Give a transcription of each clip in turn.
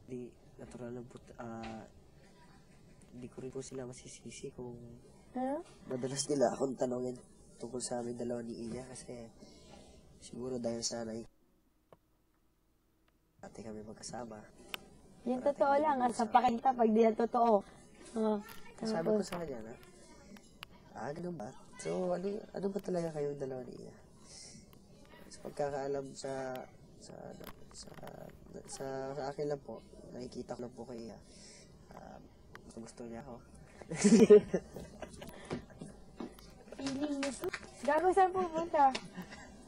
Di, natural lang po, hindi ko rin po sila masisisi kung madalas nila akong tanongin tungkol sa amin dalawa ni Iya kasi siguro dahil sa dati kami magkasama. Yung totoo lang, sa pakita pag di na totoo. Sabi ko sa kanya na, ganun ba? So, ano ba talaga kayong dalawa ni Iya? Sa pagkakaalam sa akin lang po, nakikita ko lang po kay Iya. Gusto niya ako. Feeling mo to? Gago, saan pupunta?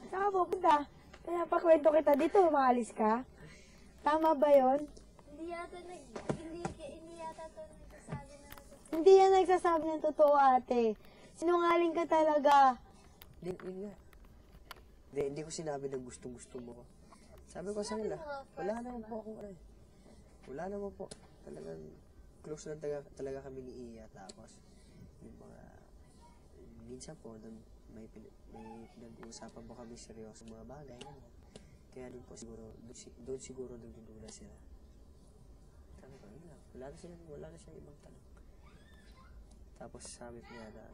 Saan ka pupunta? Kaya pakwento kita dito, maalis ka? Tama ba yun? Hindi yata to nagsasabi na totoo. Hindi yan nagsasabi ng totoo, ate. Sinungaling ka talaga. Hindi ko sinabi na gustong-gusto mo ko. Sabi ko sa nila, wala naman po akong wala naman po. Talagang close lang talaga kami ni Iya. Tapos, yung mga, minsan po, may pinag-uusapan po kami seryoso mga bagay. Kaya doon po siguro nagdudula sila. Sabi ko, yun lang. Wala na siyang ibang tanong. Tapos sabi ko niya na,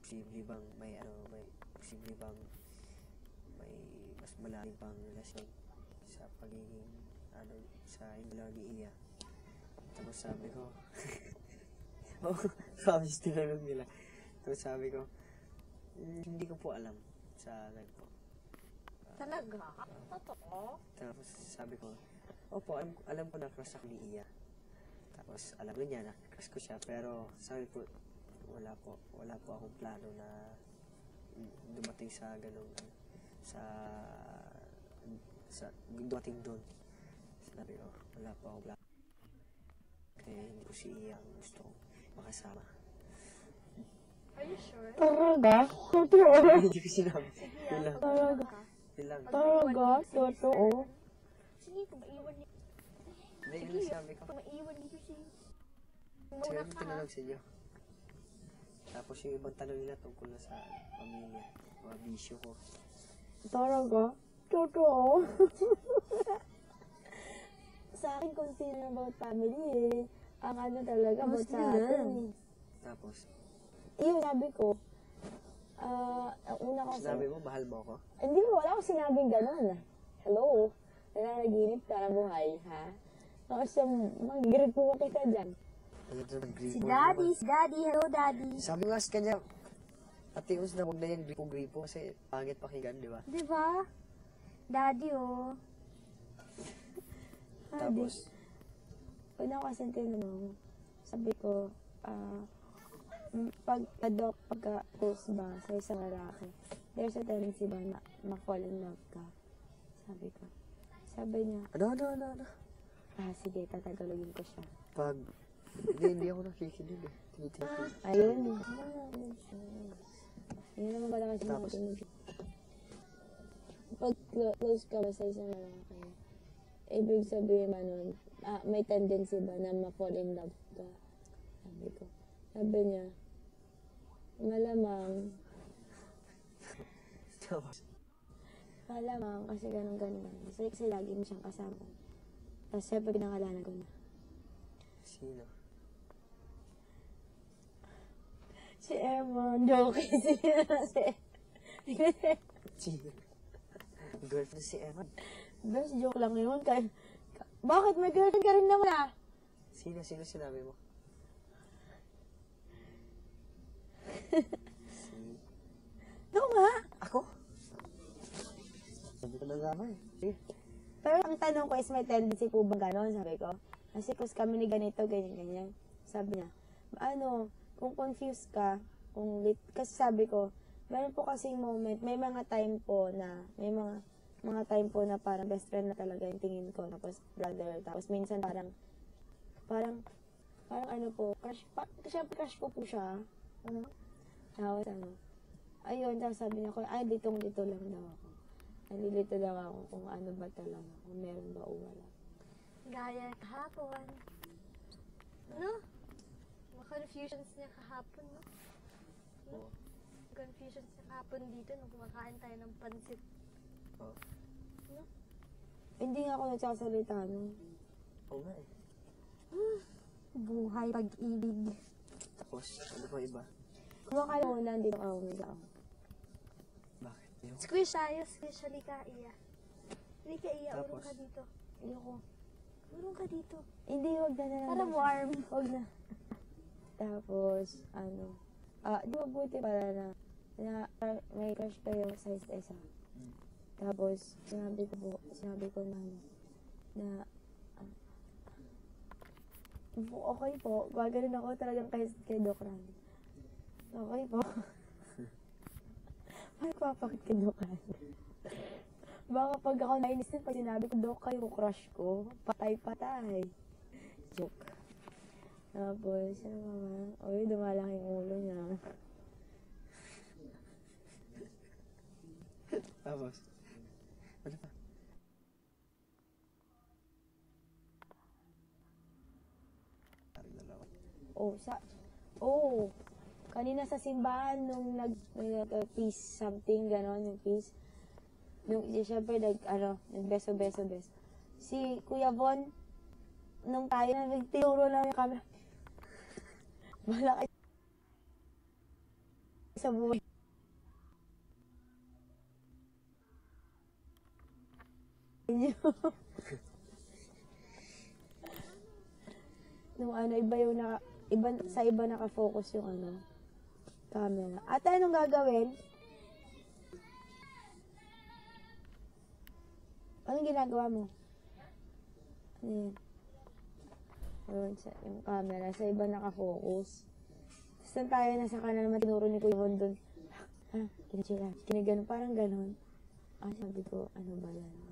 posible bang may mas malalim pang relasyon sa pagiging sa dalawa ni Iya. Tapos sabi ko tapos tinanong nila. Tapos sabi ko, hindi ko po alam sa ganito. Talaga? Totoo? Tapos sabi ko, opo, alam ko na crush ako ni Iya. Tapos alam ko niya na crush ko siya, pero sabi po, wala po akong plano na dumating sa ganung dumating doon. Sabi ko, wala po akong plano. Kaya hindi ko si Iya ang gusto kong makasama. Are you sure? Talaga? Totoo? Hindi ko sinabi. Yun lang. Talaga? Yun lang. Talaga? Totoo? Sige, kung maiwan niyo. Hindi, yun lang sabi ko. Kung maiwan niyo siya. Sige, yung tinanong sa inyo. Tapos yung ibang tanong nila tungkol na sa pamilya, mga bisyo ko. Talaga? Totoo? Sa akin, concern about family eh. Ang talaga, about sa atin eh. Tapos, Yung sabi ko, ang una ko sinabi mo, mahal mo ako? Hindi mo, wala akong sinabing gano'n. Hello? Nananaginip ka na buhay, ha? Tapos mag-grip mo kita dyan. Si Daddy, hello Daddy. Sabi nga sa kanya, Ate Us na huwag na yung gripo-gripo kasi pangit pakinggan, di ba? Di ba? Daddy, oh. Tapos, Una ko kasi tinanong, sabi ko, pagka-close ba sa isang lalaki, there's a tendency ba na ma-fall in love ka? Sabi ko. Sabi niya, ano? sige, tatagalogin ko siya. Hindi ako nakikinig eh. Tinitingnan. Ayun. Yun naman pala kasi Tapos, pag close ka ba sa isang lalaki, ibig sabihin ba nun, may tendency ba na ma-fall in love ka? Sabi ko. Sabi niya, malamang kasi ganun. Kasi lagi mo siyang kasama. Tapos syempre pinangalanan ko na. Sino? Si Eman, joke. Sino? Girlfriend si Eman. Best joke lang yun. Bakit? May girlfriend ka rin naman ah. Sino sinabi mo? Ikaw nga. Ako? Sabi ko na nga ba eh. Sige. Pero ang tanong ko is may tendency po ba gano'n? Sabi ko. Kasi close kami ni ganito, ganyan. Sabi niya, kung confused ka, kasi sabi ko, meron po kasing moment, may mga time po na parang best friend na talaga yung tingin ko, tapos brother, tapos minsan parang crush ko po siya. Tapos ayun, tapos sabi niya ko, dito lang daw ako. Nalilito daw ako kung ano ba talaga, kung meron ba o wala. Gaya kahapon. No? Mga confusions niya kahapon, no? Confusions niya kahapon dito nung kumakain tayo ng pansit. Oh. No? Hindi nga ako nagsasalita nun. Oo nga eh. Buhay, pag-ibig. Tapos, ano pa iba? Kung kayo una, hindi ako umiga ako. Bakit? Yung, Squish ayos, squish, halika, Iya. Halika, Iya, Tapos? urong ka dito. Ayoko. Urong ka dito. Hindi, wag na lang. Para warm. Wag na. Tapos, di ba buti pala na may crush kayo sa isa't isa. Tapos, sinabi ko na okay po, gaganon ako talagang kay Doc Randy. Okay po. Ay, papakit kay Doc Randy. Baka pag ako nainis din, pag sinabi ko, Doc, kayo crush ko, patay-patay. Joke. Tapos, ano naman, dumalaki yung ulo niya. tapos, ano pa? Parang dalawa. Kanina sa simbahan, nung peace something, gano'n, yung peace. Siyempre, nagbeso-beso. Si Kuya Von, nung tayo na nagturo na yung camera, malaki sa buhay. Nung iba naka-focus yung camera. Ate, anong gagawin? Anong ginagawa mo? Ano yan? Ayun, yung camera. Sa iba naka-focus. Tapos tayo nasa kanan naman tinuro ni Kuya Von doon. Kinagano, parang ganon. Sabi ko, ano ba yan?